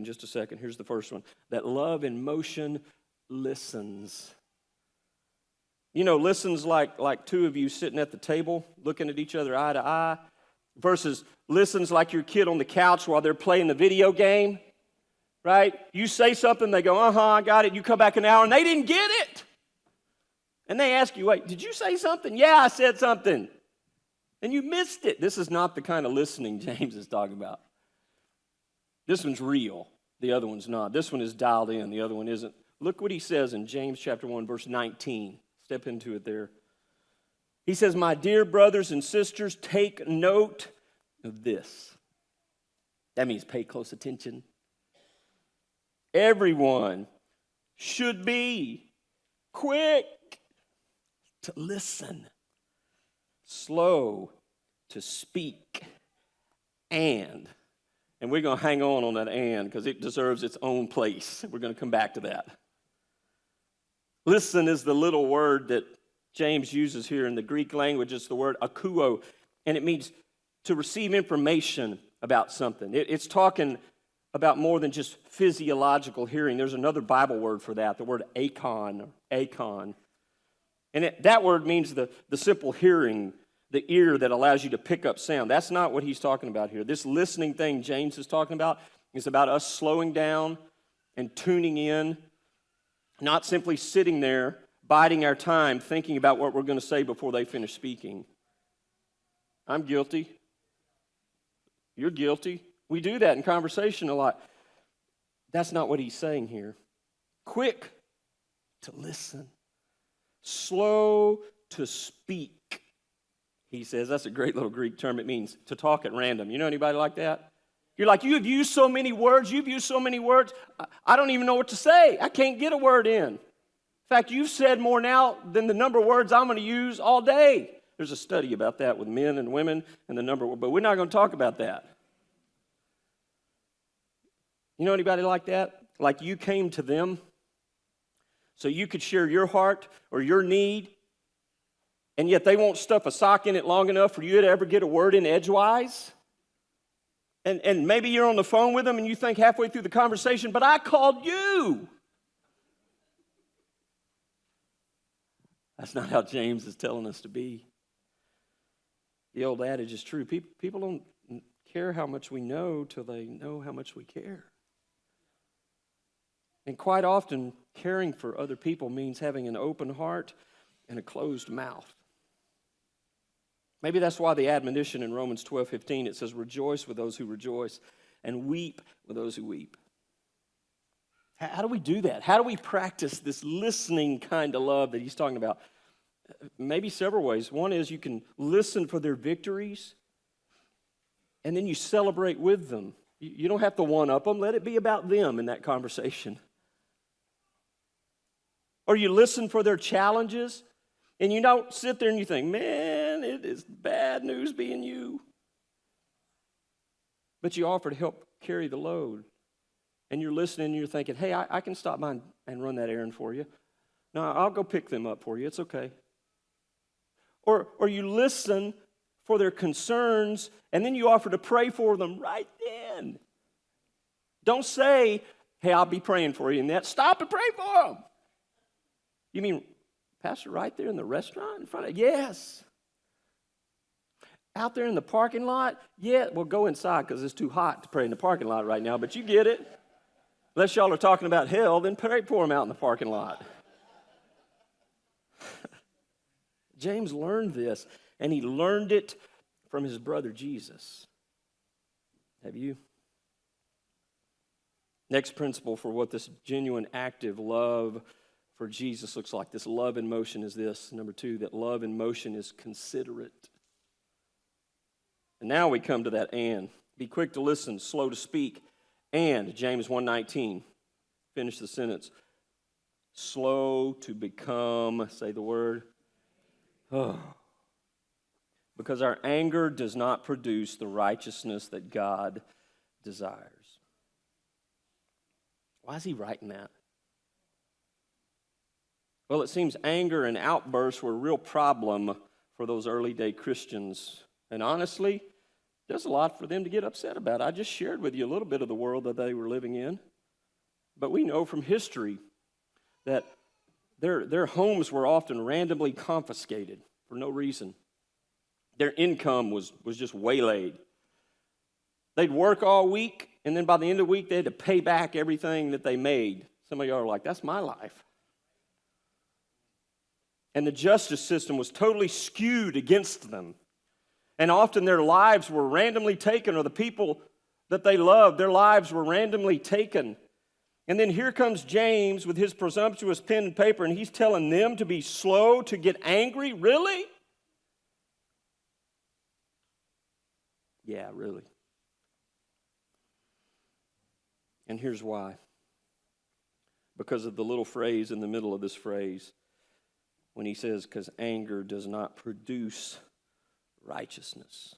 just a second. Here's the first one. That love in motion listens. You know, listens like two of you sitting at the table looking at each other eye to eye versus listens like your kid on the couch while they're playing the video game, right? You say something, they go, I got it. You come back an hour and they didn't get it. And they ask you, wait, did you say something? Yeah, I said something. And you missed it. This is not the kind of listening James is talking about. This one's real. The other one's not. This one is dialed in. The other one isn't. Look what he says in James chapter 1, verse 19. Step into it there. He says, my dear brothers and sisters, take note of this. That means pay close attention. Everyone should be quick to listen, slow to speak, and we're going to hang on that and because it deserves its own place. We're going to come back to that. Listen is the little word that James uses here in the Greek language. It's the word akuo, and it means to receive information about something. It's talking about more than just physiological hearing. There's another Bible word for that, the word akon. And that word means the simple hearing, the ear that allows you to pick up sound. That's not what he's talking about here. This listening thing James is talking about is about us slowing down and tuning in, not simply sitting there, biding our time, thinking about what we're going to say before they finish speaking. I'm guilty. You're guilty. We do that in conversation a lot. That's not what he's saying here. Quick to listen. Slow to speak. He says, that's a great little Greek term. It means to talk at random. You know anybody like that? You're like, you've used so many words. I don't even know what to say. I can't get a word in. In fact, you've said more now than the number of words I'm going to use all day. There's a study about that with men and women and the number, but we're not going to talk about that. You know anybody like that? Like you came to them so you could share your heart or your need, and yet they won't stuff a sock in it long enough for you to ever get a word in edgewise? And maybe you're on the phone with them and you think halfway through the conversation, but I called you. That's not how James is telling us to be. The old adage is true. People don't care how much we know till they know how much we care. And quite often, caring for other people means having an open heart and a closed mouth. Maybe that's why the admonition in Romans 12:15, it says, rejoice with those who rejoice and weep with those who weep. How do we do that? How do we practice this listening kind of love that he's talking about? Maybe several ways. One is you can listen for their victories, and then you celebrate with them. You don't have to one-up them. Let it be about them in that conversation. Or you listen for their challenges, and you don't sit there and you think, man, it is bad news being you. But you offer to help carry the load. And you're listening and you're thinking, hey, I can stop by and run that errand for you. No, I'll go pick them up for you. It's okay. Or you listen for their concerns, and then you offer to pray for them right then. Don't say, hey, I'll be praying for you, and that. Stop and pray for them. You mean, Pastor, right there in the restaurant in front of? Yes. Out there in the parking lot? Yeah. Well, go inside because it's too hot to pray in the parking lot right now, but you get it. Unless y'all are talking about hell, then pray for them out in the parking lot. James learned this, and he learned it from his brother Jesus. Have you? Next principle for what this genuine, active love for Jesus looks like, this love in motion, is this. Number 2, that love in motion is considerate. And now we come to that and. Be quick to listen, slow to speak, and James 1:19. Finish the sentence. Slow to become, say the word. Oh. Because our anger does not produce the righteousness that God desires. Why is he writing that? Well, it seems anger and outbursts were a real problem for those early day Christians. And honestly, There's a lot for them to get upset about. I just shared with you a little bit of the world that they were living in. But we know from history that their homes were often randomly confiscated for no reason. Their income was just waylaid. They'd work all week, and then by the end of the week, they had to pay back everything that they made. Some of y'all are like, that's my life. And the justice system was totally skewed against them. And often their lives were randomly taken, or the people that they loved, their lives were randomly taken. And then here comes James with his presumptuous pen and paper, and he's telling them to be slow to get angry. Really? Yeah, really. And here's why. Because of the little phrase in the middle of this phrase, when he says, because anger does not produce righteousness.